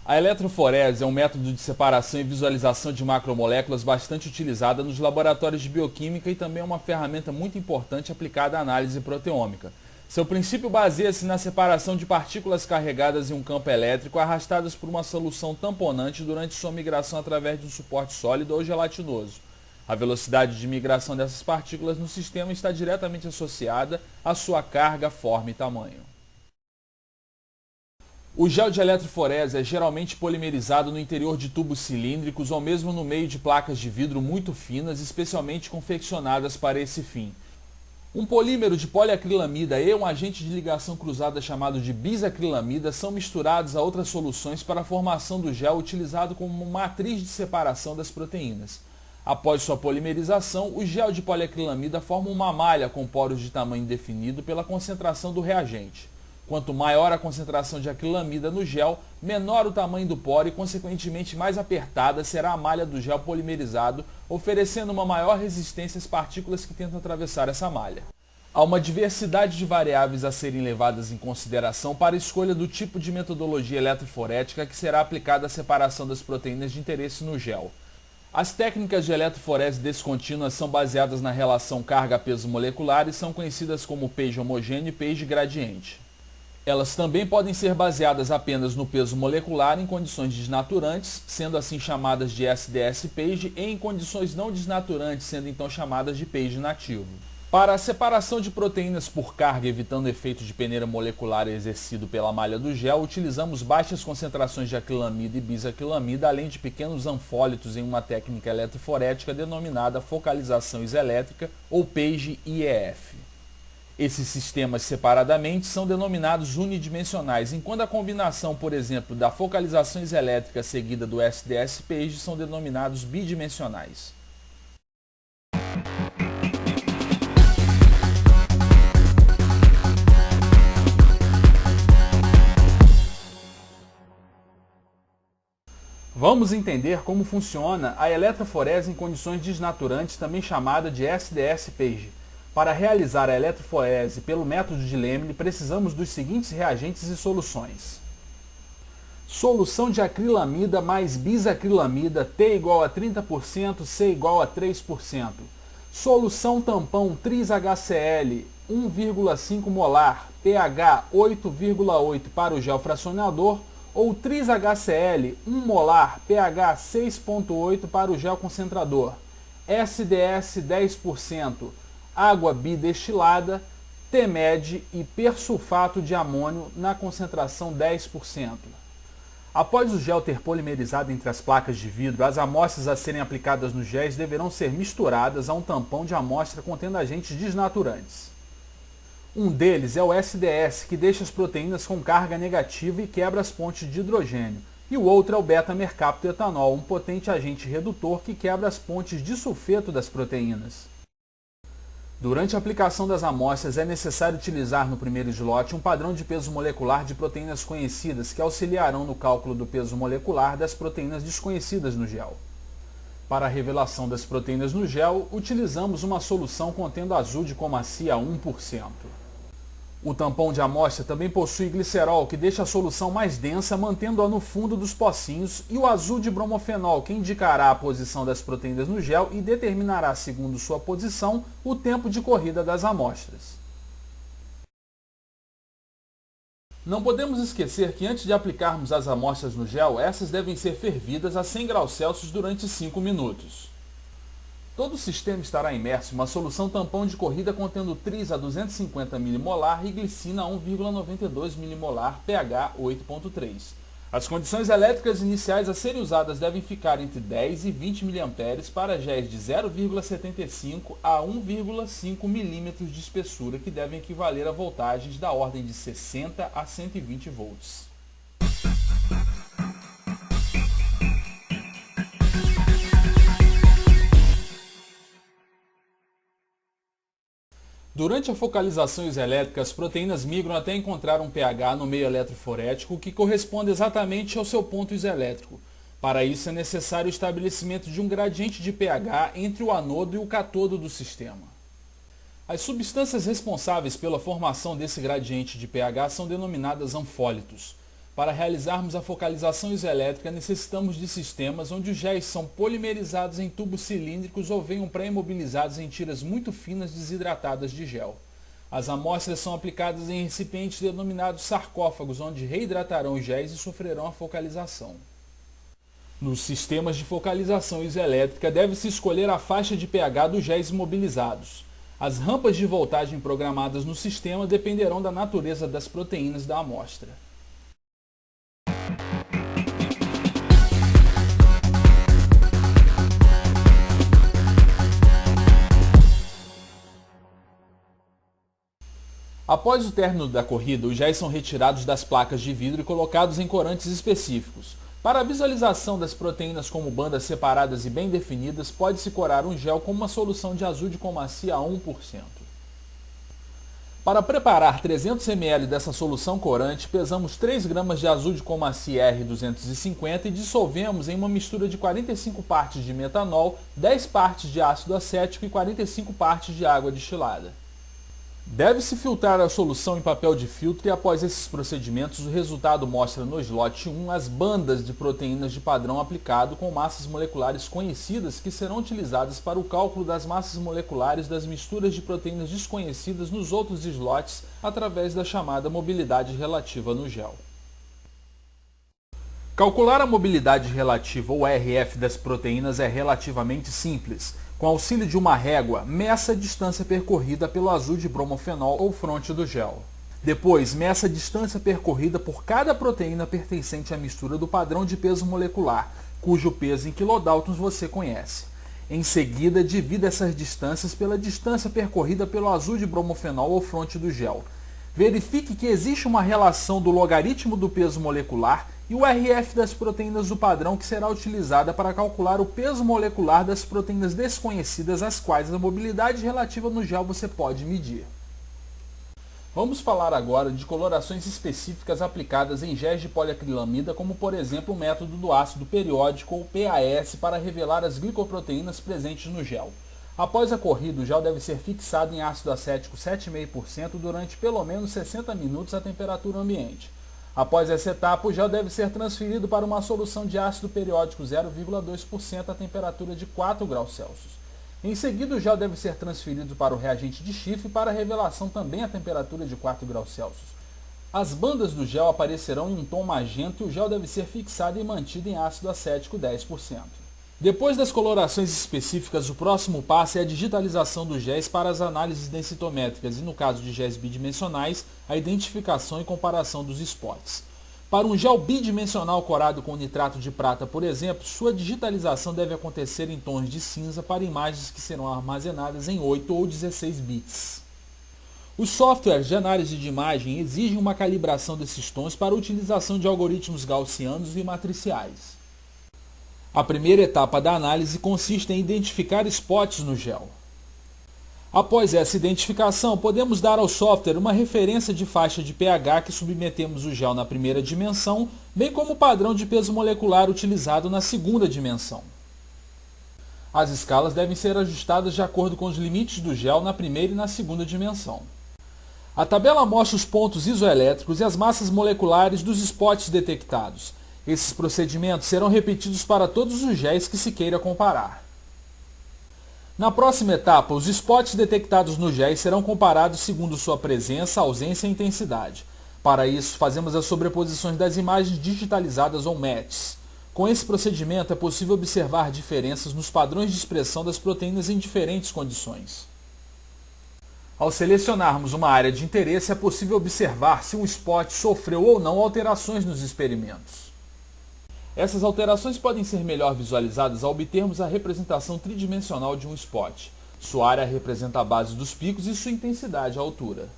A eletroforese é um método de separação e visualização de macromoléculas bastante utilizada nos laboratórios de bioquímica e também é uma ferramenta muito importante aplicada à análise proteômica. Seu princípio baseia-se na separação de partículas carregadas em um campo elétrico arrastadas por uma solução tamponante durante sua migração através de um suporte sólido ou gelatinoso. A velocidade de migração dessas partículas no sistema está diretamente associada à sua carga, forma e tamanho. O gel de eletroforese é geralmente polimerizado no interior de tubos cilíndricos ou mesmo no meio de placas de vidro muito finas, especialmente confeccionadas para esse fim. Um polímero de poliacrilamida e um agente de ligação cruzada chamado de bisacrilamida são misturados a outras soluções para a formação do gel utilizado como matriz de separação das proteínas. Após sua polimerização, o gel de poliacrilamida forma uma malha com poros de tamanho definido pela concentração do reagente. Quanto maior a concentração de acrilamida no gel, menor o tamanho do poro e, consequentemente, mais apertada será a malha do gel polimerizado, oferecendo uma maior resistência às partículas que tentam atravessar essa malha. Há uma diversidade de variáveis a serem levadas em consideração para a escolha do tipo de metodologia eletroforética que será aplicada à separação das proteínas de interesse no gel. As técnicas de eletroforese descontínua são baseadas na relação carga-peso molecular e são conhecidas como page homogêneo e page gradiente. Elas também podem ser baseadas apenas no peso molecular em condições desnaturantes, sendo assim chamadas de SDS-page, e em condições não desnaturantes, sendo então chamadas de page nativo. Para a separação de proteínas por carga, evitando o efeito de peneira molecular exercido pela malha do gel, utilizamos baixas concentrações de acrilamida e bisacrilamida, além de pequenos anfólitos em uma técnica eletroforética denominada focalização iselétrica ou page IEF. Esses sistemas separadamente são denominados unidimensionais, enquanto a combinação, por exemplo, da focalização iselétrica seguida do SDS-page são denominados bidimensionais. Vamos entender como funciona a eletroforese em condições desnaturantes, também chamada de SDS-page. Para realizar a eletroforese pelo método de Lemley, precisamos dos seguintes reagentes e soluções. Solução de acrilamida mais bisacrilamida, T igual a 30%, C igual a 3%. Solução tampão tris-HCl, 1,5 molar, pH 8,8 para o gel fracionador, ou tris-HCl, 1 molar, pH 6,8 para o gel concentrador. SDS 10%. Água bidestilada, TMED e persulfato de amônio na concentração 10%. Após o gel ter polimerizado entre as placas de vidro, as amostras a serem aplicadas nos géis deverão ser misturadas a um tampão de amostra contendo agentes desnaturantes. Um deles é o SDS, que deixa as proteínas com carga negativa e quebra as pontes de hidrogênio, e o outro é o beta-mercaptoetanol, um potente agente redutor que quebra as pontes de sulfeto das proteínas. Durante a aplicação das amostras, é necessário utilizar no primeiro slot um padrão de peso molecular de proteínas conhecidas que auxiliarão no cálculo do peso molecular das proteínas desconhecidas no gel. Para a revelação das proteínas no gel, utilizamos uma solução contendo azul de comacia a 1%. O tampão de amostra também possui glicerol, que deixa a solução mais densa, mantendo-a no fundo dos pocinhos, e o azul de bromofenol, que indicará a posição das proteínas no gel e determinará, segundo sua posição, o tempo de corrida das amostras. Não podemos esquecer que antes de aplicarmos as amostras no gel, essas devem ser fervidas a 100 graus Celsius durante 5 minutos. Todo o sistema estará imerso em uma solução tampão de corrida contendo tris a 250 mmol e glicina a 1,92 mmol, pH 8,3. As condições elétricas iniciais a serem usadas devem ficar entre 10 e 20 mA para géis de 0,75 a 1,5 mm de espessura, que devem equivaler a voltagens da ordem de 60 a 120 volts. Durante a focalização iselétrica, as proteínas migram até encontrar um pH no meio eletroforético que corresponde exatamente ao seu ponto iselétrico. Para isso é necessário o estabelecimento de um gradiente de pH entre o anodo e o cátodo do sistema. As substâncias responsáveis pela formação desse gradiente de pH são denominadas anfólitos. Para realizarmos a focalização isoelétrica, necessitamos de sistemas onde os géis são polimerizados em tubos cilíndricos ou venham pré-imobilizados em tiras muito finas desidratadas de gel. As amostras são aplicadas em recipientes denominados sarcófagos, onde reidratarão os géis e sofrerão a focalização. Nos sistemas de focalização isoelétrica, deve-se escolher a faixa de pH dos géis imobilizados. As rampas de voltagem programadas no sistema dependerão da natureza das proteínas da amostra. Após o término da corrida, os géis são retirados das placas de vidro e colocados em corantes específicos. Para a visualização das proteínas como bandas separadas e bem definidas, pode-se corar um gel com uma solução de azul de comacia a 1%. Para preparar 300 ml dessa solução corante, pesamos 3 gramas de azul de comacia R250 e dissolvemos em uma mistura de 45 partes de metanol, 10 partes de ácido acético e 45 partes de água destilada. Deve-se filtrar a solução em papel de filtro e após esses procedimentos o resultado mostra no slot 1 as bandas de proteínas de padrão aplicado com massas moleculares conhecidas que serão utilizadas para o cálculo das massas moleculares das misturas de proteínas desconhecidas nos outros slots através da chamada mobilidade relativa no gel. Calcular a mobilidade relativa ou RF das proteínas é relativamente simples. Com auxílio de uma régua, meça a distância percorrida pelo azul de bromofenol ou fronte do gel. Depois, meça a distância percorrida por cada proteína pertencente à mistura do padrão de peso molecular, cujo peso em kilodaltons você conhece. Em seguida, divida essas distâncias pela distância percorrida pelo azul de bromofenol ou fronte do gel. Verifique que existe uma relação do logaritmo do peso molecular e o RF das proteínas do padrão que será utilizada para calcular o peso molecular das proteínas desconhecidas as quais a mobilidade relativa no gel você pode medir. Vamos falar agora de colorações específicas aplicadas em géis de poliacrilamida, como por exemplo o método do ácido periódico ou PAS para revelar as glicoproteínas presentes no gel. Após a corrida, o gel deve ser fixado em ácido acético 7,5% durante pelo menos 60 minutos à temperatura ambiente. Após essa etapa, o gel deve ser transferido para uma solução de ácido periódico 0,2% à temperatura de 4 graus Celsius. Em seguida, o gel deve ser transferido para o reagente de Schiff para revelação também à temperatura de 4 graus Celsius. As bandas do gel aparecerão em um tom magenta e o gel deve ser fixado e mantido em ácido acético 10%. Depois das colorações específicas, o próximo passo é a digitalização dos géis para as análises densitométricas e, no caso de géis bidimensionais, a identificação e comparação dos spots. Para um gel bidimensional corado com nitrato de prata, por exemplo, sua digitalização deve acontecer em tons de cinza para imagens que serão armazenadas em 8 ou 16 bits. Os softwares de análise de imagem exigem uma calibração desses tons para a utilização de algoritmos gaussianos e matriciais. A primeira etapa da análise consiste em identificar spots no gel. Após essa identificação, podemos dar ao software uma referência de faixa de pH que submetemos o gel na primeira dimensão, bem como o padrão de peso molecular utilizado na segunda dimensão. As escalas devem ser ajustadas de acordo com os limites do gel na primeira e na segunda dimensão. A tabela mostra os pontos isoelétricos e as massas moleculares dos spots detectados. Esses procedimentos serão repetidos para todos os géis que se queira comparar. Na próxima etapa, os spots detectados no géis serão comparados segundo sua presença, ausência e intensidade. Para isso, fazemos as sobreposições das imagens digitalizadas ou matches. Com esse procedimento, é possível observar diferenças nos padrões de expressão das proteínas em diferentes condições. Ao selecionarmos uma área de interesse, é possível observar se um spot sofreu ou não alterações nos experimentos. Essas alterações podem ser melhor visualizadas ao obtermos a representação tridimensional de um spot. Sua área representa a base dos picos e sua intensidade, a altura.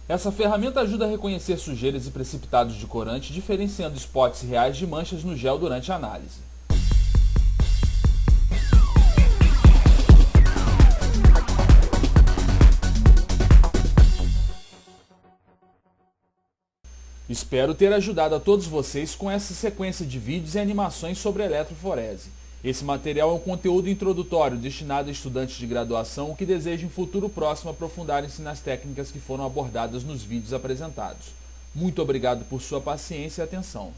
Essa ferramenta ajuda a reconhecer sujeiras e precipitados de corante, diferenciando spots reais de manchas no gel durante a análise. Espero ter ajudado a todos vocês com essa sequência de vídeos e animações sobre eletroforese. Esse material é um conteúdo introdutório destinado a estudantes de graduação que desejam em futuro próximo aprofundarem-se nas técnicas que foram abordadas nos vídeos apresentados. Muito obrigado por sua paciência e atenção.